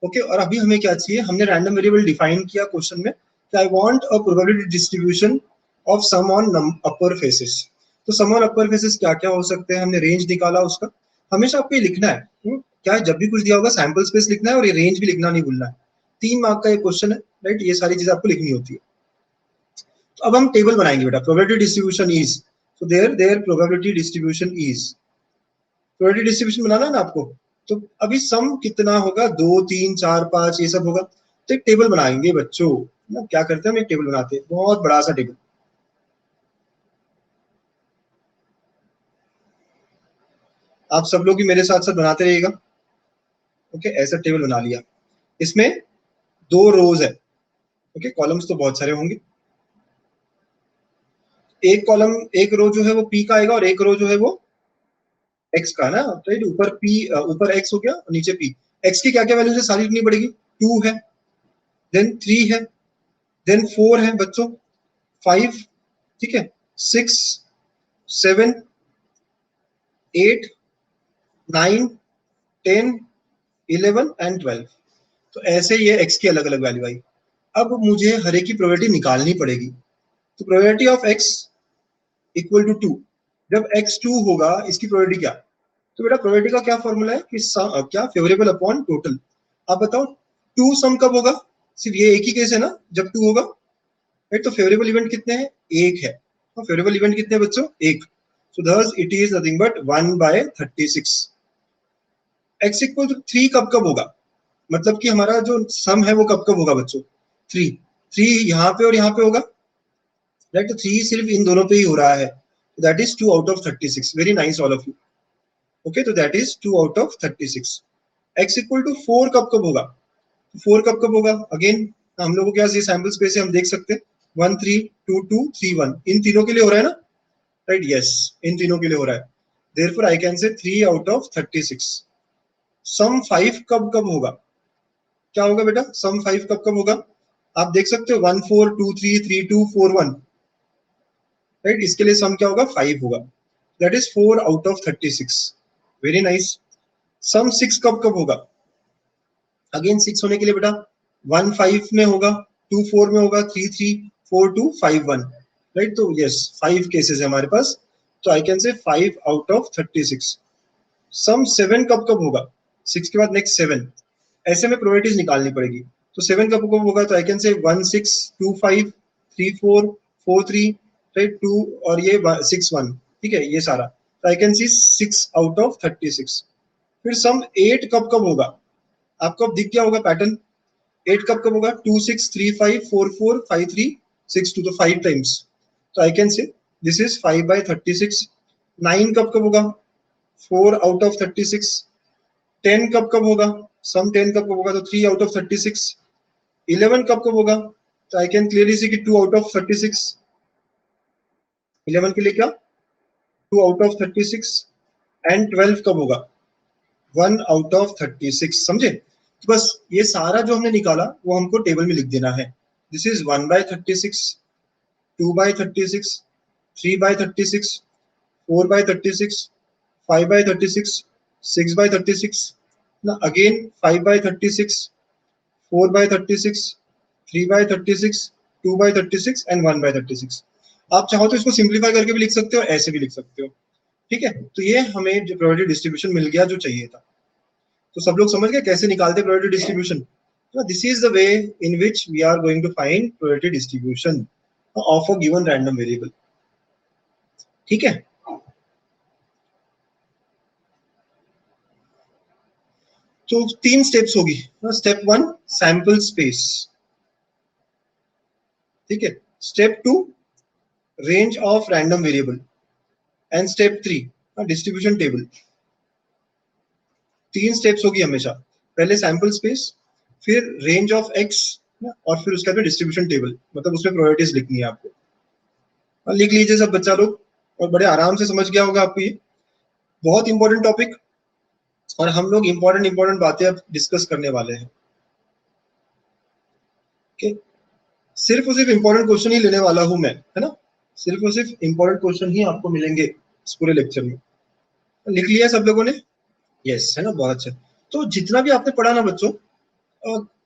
ओके, और अभी हमें क्या चाहिए, हमने रैंडम वेरिएबल डिफाइन किया क्वेश्चन में कि I want a probability distribution of sum on upper faces. तो सम ऑन अपर फेसेस क्या क्या हो सकते हैं, हमने रेंज निकाला उसका। हमेशा आपको ये लिखना है, क्या है, जब भी कुछ दिया होगा सैंपल स्पेस लिखना है और ये रेंज भी लिखना नहीं भूलना है। 3 मार्क का ये क्वेश्चन है, राइट, ये सारी चीजें आपको लिखनी होती है। तो अब हम टेबल बनाएंगे बेटा, probability distribution is, so there probability distribution is, probability distribution बनाना है ना आपको। तो अभी सम कितना होगा, 2 3 4 5 ये सब होगा। तो एक टेबल बनाएंगे बच्चों, ना क्या करते हैं हम, एक टेबल बनाते हैं, बहुत बड़ा सा टेबल। आप सब लोग भी मेरे साथ साथ बनाते रहिएगा। ओके, ऐसा टेबल बना लिया, इसमें 2 रोज है। ओके, कॉलम्स तो बहुत सारे होंगे। एक कॉलम, एक रो जो है वो पी का आएगा, और एक रो जो है वो एक्स का ना, राइट। ऊपर पी, ऊपर एक्स हो गया और नीचे पी। एक्स की क्या क्या वैल्यूज है सारी लिखनी पड़ेगी। 2 है, देन 3 है, देन 4 है बच्चों, 5, ठीक है, 6 7 8 9 10 11 एंड 12। तो ऐसे ये एक्स की अलग अलग वैल्यू आई। अब मुझे हर एक की प्रोबेबिलिटी निकालनी पड़ेगी। तो probability of x equal to 2। जब एक्स 2 होगा, इसकी प्रोबेबिलिटी क्या? तो बेटा प्रोबेबिलिटी का क्या फॉर्मूला है कि क्या, फेवरेबल अपॉन टोटल। आप बताओ 2 सम कब होगा? सिर्फ ये एक ही केस है ना जब 2 होगा, राइट। तो फेवरेबल इवेंट कितने हैं, 1 है। तो फेवरेबल इवेंट कितने हैं बच्चों, 1। So thus it is nothing but 1/36। x equal to 3 कब कब होगा, मतलब कि हमारा जो सम है वो कब कब होगा बच्चों, 3। 3 यहाँ पे और यहाँ पे होगा, राइट। तो 3 सिर्फ इन दोनों पे ही हो रहा है, that is 2 out of 36। Very nice all of you. Okay, तो that is 2 out of 36। x equal to 4 कब कब होगा, 4 कब कब होगा, अगेन हम लोगों के पास ये सैंपल स्पेस है, हम देख सकते हैं 1 3 2 2 3 1, इन तीनों के लिए हो रहा है ना, राइट। यस, इन तीनों के लिए हो रहा है। देयरफॉर आई कैन से 3 आउट ऑफ 36। सम 5 कब कब होगा, क्या होगा बेटा, सम 5 कब कब होगा? आप देख सकते हो 1 4 2 3 3 2 4 1, राइट। इसके लिए सम क्या होगा, 5 होगा, that is 4 out of 36। Very nice. Sum 6 कब कब होगा? अगेन 6 होने के लिए बेटा 1 5 में होगा, 2 4 में होगा, 3 3 4 2 5 1, राइट। तो यस 5 केसेस है हमारे पास, तो आई कैन से 5 आउट ऑफ 36। सम 7 कब कब होगा, 6 के बाद नेक्स्ट 7। ऐसे में प्रोबेबिलिटीज निकालनी पड़ेगी। तो 7 कब कब होगा, तो आई कैन से 1 6 2 5 3 4 4 3, राइट, 2 और ये 6 1, ठीक है, ये सारा। तो I can see 6 out of 36। फिर सम 8 कब कब होगा, आपको अब दिख गया होगा पैटर्न। 8 कब कब होगा, 2 6 3 5 4 4 5 3 6 2, तो 5 टाइम्स। तो आई कैन से दिस इज 5/36। 9 कब कब होगा, 4 आउट ऑफ 36। 10 कब कब होगा, सम 10 कब कब होगा, तो 3 आउट ऑफ 36। 11 कब कब होगा, तो आई कैन क्लियरली सी कि 2 आउट ऑफ 36। 11 के लिए क्या, 2 आउट ऑफ 36। एंड 12 कब होगा, 1 आउट ऑफ 36। समझे? तो बस ये सारा जो हमने निकाला वो हमको टेबल में लिख देना है। दिस इज 1/36, 2/36, 3/36, 4/36, 5/36, 6/36, ना अगेन 5/36, 4/36, 3/36, 2/36 एंड 1/36। आप चाहो तो इसको सिंप्लीफाई करके भी लिख सकते हो, ऐसे भी लिख सकते हो, ठीक है। तो ये हमें जो प्रोबेबिलिटी डिस्ट्रीब्यूशन मिल गया जो चाहिए था। तो सब लोग समझ गए कैसे निकालते probability distribution. This is the way in which we are going to find probability distribution of a given random variable, ठीक है। तो 3 स्टेप्स होगी। स्टेप 1 सैंपल स्पेस, ठीक है। Step 2 range of random variable, and step 3 distribution table. 3 steps होगी हमेशा, पहले sample space, फिर रेंज ऑफ एक्स, और फिर उसके बाद डिस्ट्रीब्यूशन टेबल, मतलब उसमें प्रोबेबिलिटीज लिखनी है आपको। लिख लीजिए सब बच्चा लोग, और बड़े आराम से समझ गया होगा आपको। ये बहुत इंपॉर्टेंट टॉपिक, और हम लोग इंपॉर्टेंट बातें अब डिस्कस करने वाले हैं। सिर्फ और सिर्फ इंपॉर्टेंट क्वेश्चन ही लेने वाला हूं मैं, है ना, सिर्फ और सिर्फ इंपॉर्टेंट क्वेश्चन ही आपको मिलेंगे इस पूरे लेक्चर में। लिख लिया सब लोगों ने? यस, है ना, बहुत अच्छा। तो जितना भी आपने पढ़ा ना बच्चों,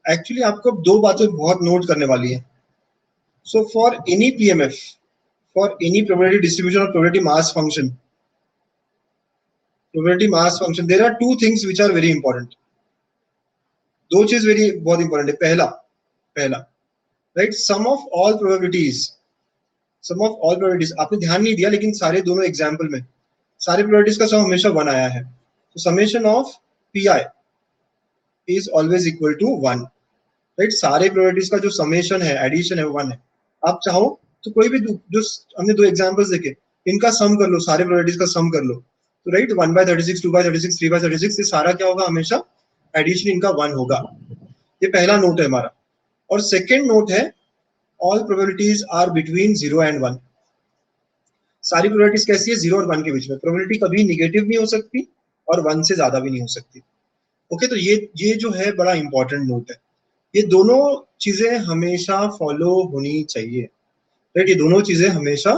एक्चुअली आपको 2 बातें बहुत नोट करने वाली है। So for any PMF, for any probability distribution और probability mass function, there are 2 things which are very important. 2 चीज बहुत इंपॉर्टेंट है। पहला right, sum of all probabilities, आपने ध्यान नहीं दिया, लेकिन सारे दोनों एग्जाम्पल में सारे प्रोबेबिलिटीज का सम हमेशा 1 आया है। तो summation of P I is always equal to 1, right. सारे प्रोबेबिलिटीज का जो समेशन है, एडिशन है, वो 1 है। आप चाहो तो कोई भी जो हमने 2 एग्जाम्पल्स देखे, इनका सम कर लो, सारे प्रोबेबिलिटीज का सम कर लो, तो राइट 1/36, 2/36, 3/36, ये सारा क्या होगा, हमेशा एडिशन इनका 1 होगा। ये पहला नोट है हमारा। और सेकेंड नोट है, all probabilities are between 0 and 1। सारी प्रोबेबिलिटीज कैसी है, 0 और 1 के बीच में। प्रोबेबिलिटी कभी निगेटिव नहीं हो सकती और 1 से ज्यादा भी नहीं हो सकती। ओके, तो ये जो है बड़ा इंपॉर्टेंट नोट है। ये दोनों चीजें हमेशा फॉलो होनी चाहिए, राइट। ये दोनों चीजें हमेशा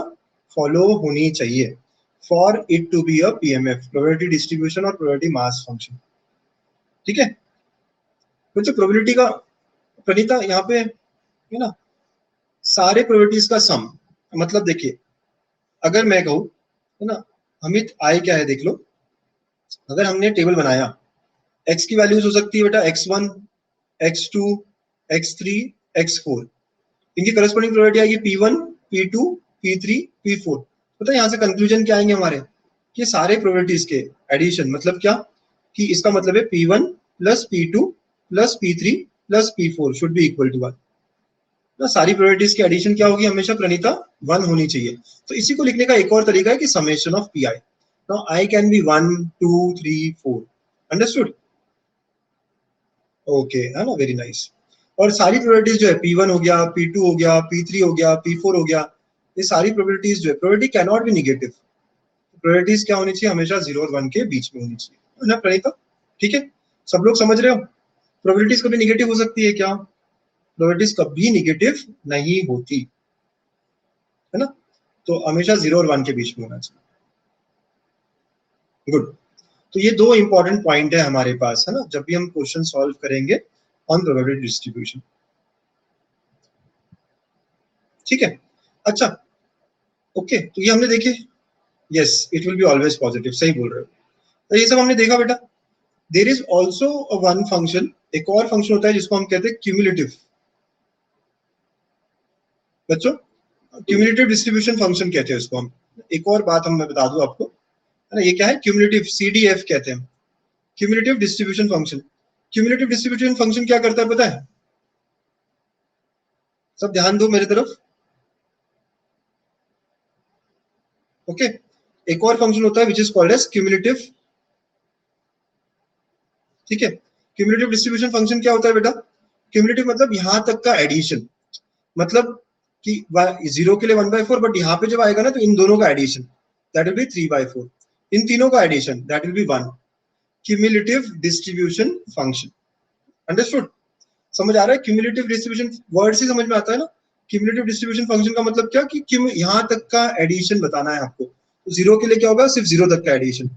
फॉलो होनी चाहिए for it to be a PMF, probability distribution और प्रोबेबिलिटी मास फंक्शन। ठीक है बच्चों, प्रोबेबिलिटी का प्रणीता यहाँ पे है ना, सारे प्रोबेबिलिटीज का सम, मतलब देखिए, अगर मैं कहूँ, है ना, अमित आई क्या है देख लो। अगर हमने टेबल बनाया, x की वैल्यूज हो सकती है बेटा x1, x2, x3, x4। इनकी करस्पॉन्डिंग प्रोबेबिलिटी आएगी P1, P2, P3, P4। पता है यहाँ से कंक्लूजन क्या आएंगे हमारे, कि सारे प्रोबेबिलिटीज के एडिशन, मतलब क्या, कि इसका मतलब है P1 plus P2 plus P3 plus P4 should be equal to 1। ना सारी प्रोबेबिलिटीज की एडिशन क्या होगी, हमेशा प्रणीता 1 होनी चाहिए। तो इसी को लिखने का एक और तरीका है कि summation of P I. Now I can be 1, 2, 3, 4। Understood? Okay, है ना, वेरी नाइस। और सारी प्रोबेबिलिटीज जो है, P1 हो गया, P2 हो गया, P3 हो गया, P4 हो गया, ये सारी प्रोबेबिलिटीज जो है, probability can not be negative. Probabilities क्या होनी चाहिए, हमेशा 0 और 1 के बीच में होनी चाहिए, है ना प्रणीता? ठीक है, सब लोग समझ रहे हो? प्रोबेबिलिटीज कभी नेगेटिव हो सकती है क्या? प्रोबेबिलिटीज कभी नेगेटिव नहीं होती, है ना। तो हमेशा 0 और 1 के बीच में होना चाहिए। गुड। तो ये 2 इंपॉर्टेंट पॉइंट है हमारे पास, है ना, जब भी हम क्वेश्चन सॉल्व करेंगे ऑन प्रोबेबिलिटी डिस्ट्रीब्यूशन। ठीक है, अच्छा, ओके, तो ये हमने देखे। Yes, it will be always positive, सही बोल रहे हो। तो ये सब हमने देखा बेटा। There is also one function, एक और फंक्शन होता है जिसको हम कहते हैं क्यूमुलेटिव। बच्चों, क्यूमुलेटिव डिस्ट्रीब्यूशन फंक्शन कहते हैं इसको हम। एक और बात मैं बता दूं आपको, है ना, ये क्या है, क्यूमुलेटिव, CDF कहते हैं, cumulative distribution function. Cumulative distribution function क्या करता है पता है? सब ध्यान दो मेरी तरफ। ओके, एक और फंक्शन होता है which is called as cumulative. ठीक है, क्यूमुलेटिव डिस्ट्रीब्यूशन फंक्शन क्या होता है बेटा? क्यूमुलेटिव मतलब यहां तक का एडिशन, मतलब कि 0 के लिए 1/4, बट यहाँ पे जब आएगा ना, तो इन दोनों का एडिशन, दैट विल बी 3/4। इन तीनों का addition, that will be 1। Cumulative distribution function. Understood? समझ आ रहा है? क्यूमुलेटिव डिस्ट्रीब्यूशन वर्ड से समझ में आता है ना। क्यूमुलेटिव डिस्ट्रीब्यूशन फंक्शन का मतलब क्या, कि यहाँ तक का एडिशन बताना है आपको। तो 0 के लिए क्या होगा, सिर्फ 0 तक का एडिशन।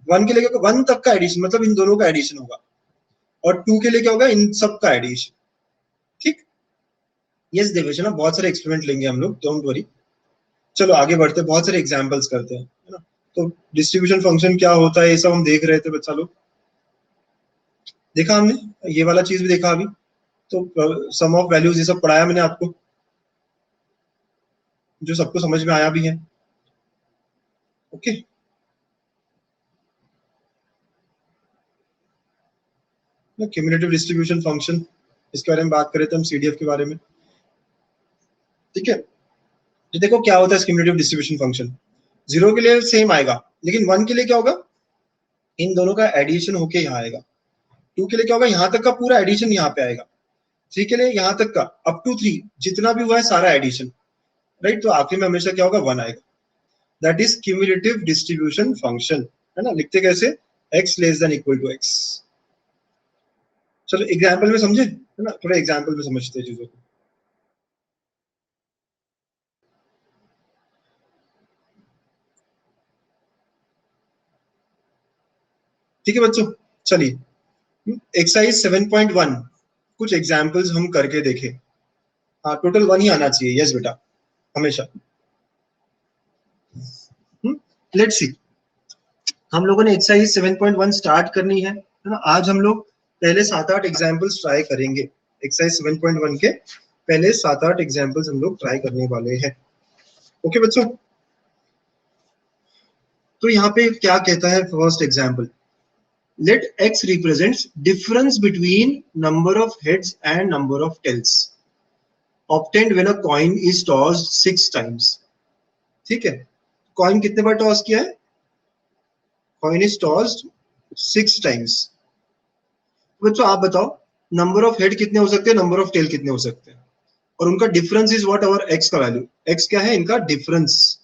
1 के लिए 1 तक का एडिशन, मतलब इन दोनों का एडिशन होगा। और 2 के लिए क्या होगा, इन सब का एडिशन। ठीक, यस देवेश, ना बहुत सारे एक्सपेरिमेंट लेंगे हम लोग, डोंट वरी। चलो आगे बढ़ते, बहुत सारे एग्जांपल्स करते हैं, है ना। तो डिस्ट्रीब्यूशन फंक्शन क्या होता है, ये सब हम देख रहे थे बच्चा लोग, देखा हमने, ये वाला चीज भी देखा अभी। तो सम ऑफ वैल्यूज ये सब पढ़ाया मैंने आपको, जो सबको समझ में आया भी है। ओके, क्यूमुलेटिव डिस्ट्रीब्यूशन फंक्शन, इसके बारे में बात करें तो हम CDF के बारे में। ठीक है, तो देखो क्या होता है क्यूमुलेटिव डिस्ट्रीब्यूशन फंक्शन। 0 के लिए सेम आएगा, लेकिन 1 के लिए क्या होगा, इन दोनों का एडिशन होके यहाँ आएगा। 2 के लिए क्या होगा, यहाँ तक का पूरा एडिशन यहाँ पे आएगा। 3 के लिए यहाँ तक का अप टू 3 जितना भी हुआ है सारा एडिशन, राइट। तो आखिर में हमेशा क्या होगा, 1 आएगा। That is cumulative distribution function, है ना। लिखते कैसे, x less than equal to x। चलो एग्जाम्पल में समझे, है ना, थोड़ा एग्जाम्पल में समझते हैं चीजों को। ठीक है बच्चों, चलिए एक्सरसाइज 7.1 कुछ एग्जाम्पल्स हम करके देखें। हाँ, टोटल 1 ही आना चाहिए, यस बेटा, हमेशा। लेट्स सी, हम लोगों ने एक्सरसाइज 7.1 स्टार्ट करनी है ना। आज हम लोग पहले 7-8 एग्जाम्पल्स ट्राई करेंगे। एक्सरसाइज 7.1 के पहले 7-8 एग्जाम्पल्स हम लोग ट्राई करने वाले हैं। ओके बच्चों, तो यहाँ पे क्या कहता है first example, let x represents difference between number of heads and number of tails obtained when a coin is tossed 6 times। ठीक है, कॉइन कितने बार टॉस किया है, कॉइन इज टॉस्ड 6 टाइम्स। बच्चों आप बताओ नंबर ऑफ हेड कितने हो सकते हैं, नंबर ऑफ टेल कितने हो सकते हैं, और उनका difference is what, our x का वैल्यू। एक्स क्या है, इनका डिफरेंस,